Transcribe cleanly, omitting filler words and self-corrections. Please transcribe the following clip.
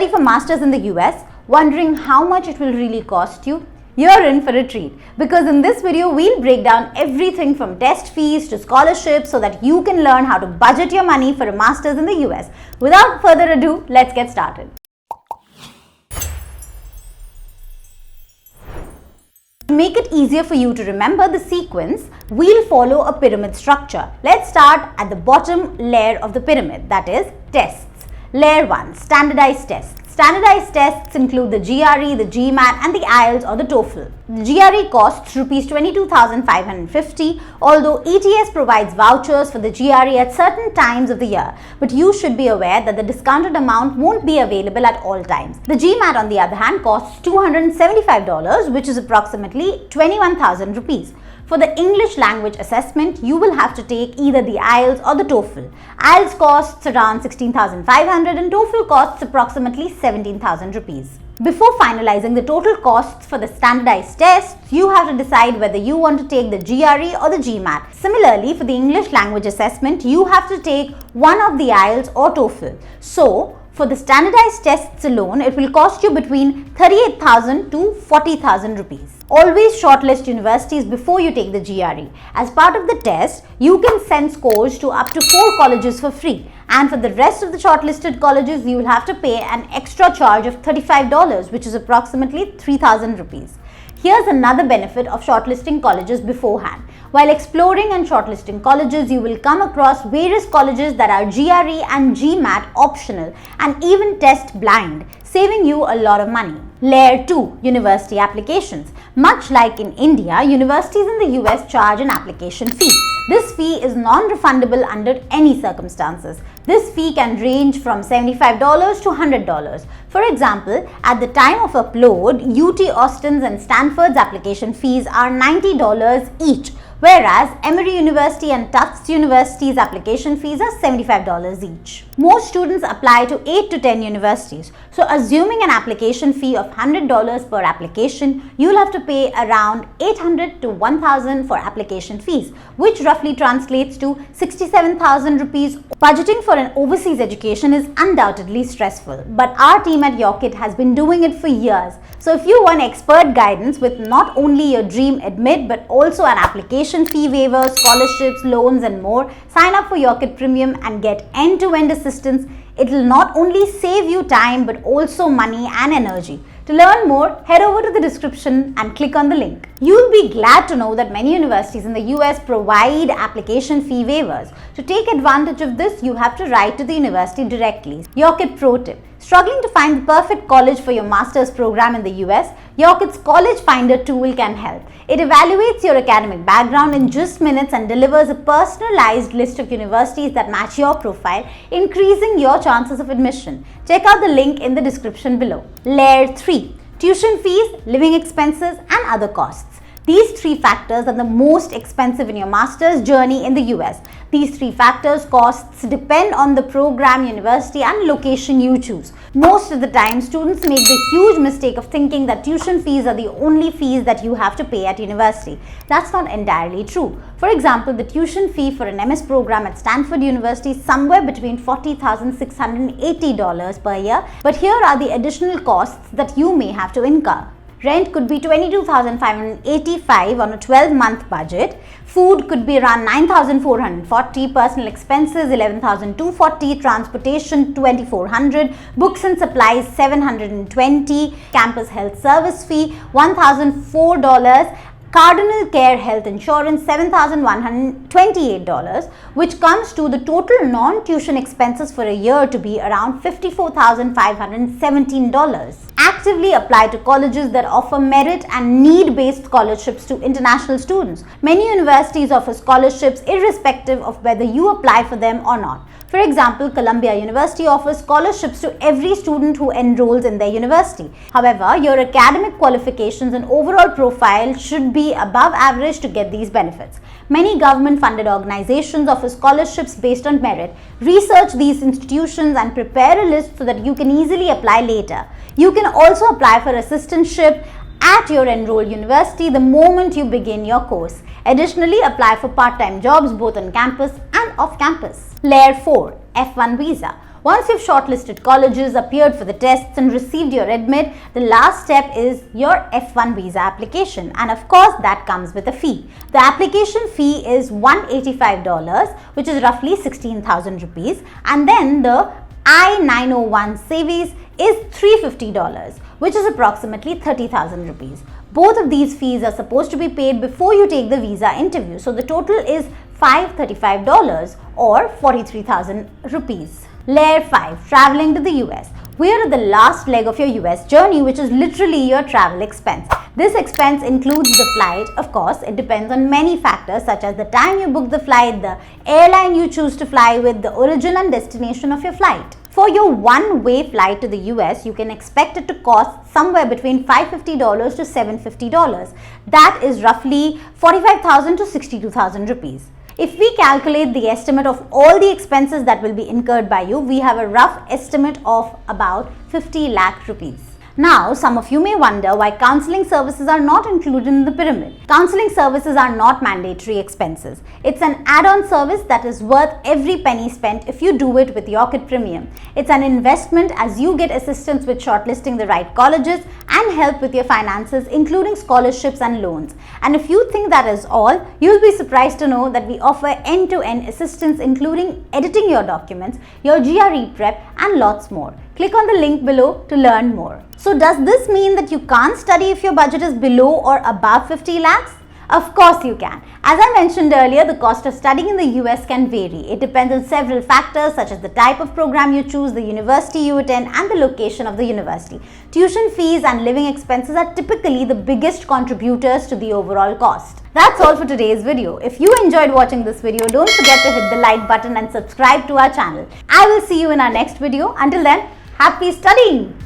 study for masters in the US, wondering how much it will really cost you? You're in for a treat, because in this video we'll break down everything from test fees to scholarships so that you can learn how to budget your money for a masters in the US. Without further ado, let's get started. To make it easier for you to remember the sequence, we'll follow a pyramid structure. Let's start at the bottom layer of the pyramid, that is tests. Layer 1, standardized tests. Standardized tests include the GRE, the GMAT and the IELTS or the TOEFL. The GRE costs Rs 22,550, although ETS provides vouchers for the GRE at certain times of the year, but you should be aware that the discounted amount won't be available at all times. The GMAT on the other hand costs $275, which is approximately 21,000 rupees. For the English language assessment, you will have to take either the IELTS or the TOEFL. IELTS costs around 16,500 and TOEFL costs approximately 17,000 rupees. Before finalizing the total costs for the standardized tests, you have to decide whether you want to take the GRE or the GMAT. Similarly, for the English language assessment, you have to take one of the IELTS or TOEFL. So, for the standardized tests alone, it will cost you between 38,000 to 40,000 rupees. Always shortlist universities before you take the GRE. As part of the test, you can send scores to up to 4 colleges for free. And for the rest of the shortlisted colleges, you will have to pay an extra charge of $35, which is approximately 3,000 rupees. Here's another benefit of shortlisting colleges beforehand. While exploring and shortlisting colleges, you will come across various colleges that are GRE and GMAT optional and even test blind, saving you a lot of money. Layer 2, university applications. Much like in India, universities in the US charge an application fee. This fee is non-refundable under any circumstances. This fee can range from $75 to $100. For example, at the time of upload, UT Austin's and Stanford's application fees are $90 each, whereas Emory University and Tufts University's application fees are $75 each. Most students apply to 8 to 10 universities, so assuming an application fee of $100 per application, you'll have to pay around $800 to $1,000 for application fees, which roughly translates to 67,000 rupees. Budgeting for an overseas education is undoubtedly stressful, but our team at Yocket has been doing it for years. So if you want expert guidance with not only your dream admit but also an application fee waiver, scholarships, loans and more, sign up for Yocket Premium and get end-to-end assistance. It will not only save you time but also money and energy. To learn more, head over to the description and click on the link. You'll be glad to know that many universities in the US provide application fee waivers. To take advantage of this, you have to write to the university directly. Yocket Pro Tip. Struggling to find the perfect college for your master's program in the US? Yocket's College Finder tool can help. It evaluates your academic background in just minutes and delivers a personalized list of universities that match your profile, increasing your chances of admission. Check out the link in the description below. Layer 3. Tuition fees, living expenses and other costs. These 3 factors are the most expensive in your master's journey in the US. These 3 factors costs depend on the program, university and location you choose. Most of the time, students make the huge mistake of thinking that tuition fees are the only fees that you have to pay at university. That's not entirely true. For example, the tuition fee for an MS program at Stanford University is somewhere between $40,680 per year. But here are the additional costs that you may have to incur. Rent could be $22,585 on a 12-month budget. Food could be around $9,440. Personal expenses $11,240. Transportation $2,400. Books and supplies $720. Campus health service fee $1,004. Cardinal Care Health Insurance $7,128, which comes to the total non-tuition expenses for a year to be around $54,517. Actively apply to colleges that offer merit and need-based scholarships to international students. Many universities offer scholarships irrespective of whether you apply for them or not. For example, Columbia University offers scholarships to every student who enrolls in their university. However, your academic qualifications and overall profile should be above average to get these benefits. Many government-funded organizations offer scholarships based on merit. Research these institutions and prepare a list so that you can easily apply later. You can also apply for assistantship at your enrolled university the moment you begin your course. Additionally, apply for part-time jobs both on campus and off campus. Layer 4, F1 visa. Once you've shortlisted colleges, appeared for the tests and received your admit, the last step is your F1 visa application, and of course that comes with a fee. The application fee is $185, which is roughly 16,000 rupees, and then the I-901 service is $350, which is approximately 30,000 rupees. Both of these fees are supposed to be paid before you take the visa interview, so the total is $535 or 43,000 rupees. Layer 5, traveling to the US. We are at the last leg of your US journey, which is literally your travel expense. This expense includes the flight. Of course, it depends on many factors such as the time you book the flight, the airline you choose to fly with, the origin and destination of your flight. For your one-way flight to the US, you can expect it to cost somewhere between $550 to $750. That is roughly 45,000 to 62,000 rupees. If we calculate the estimate of all the expenses that will be incurred by you, we have a rough estimate of about 50 lakh rupees. Now, some of you may wonder why counseling services are not included in the pyramid. Counseling services are not mandatory expenses. It's an add-on service that is worth every penny spent if you do it with Yocket Premium. It's an investment as you get assistance with shortlisting the right colleges and help with your finances, including scholarships and loans. And if you think that is all, you'll be surprised to know that we offer end-to-end assistance, including editing your documents, your GRE Prep, and lots more. Click on the link below to learn more. So does this mean that you can't study if your budget is below or above 50 lakhs? Of course you can. As I mentioned earlier, the cost of studying in the US can vary. It depends on several factors such as the type of program you choose, the university you attend, and the location of the university. Tuition fees and living expenses are typically the biggest contributors to the overall cost. That's all for today's video. If you enjoyed watching this video, don't forget to hit the like button and subscribe to our channel. I will see you in our next video. Until then, happy studying!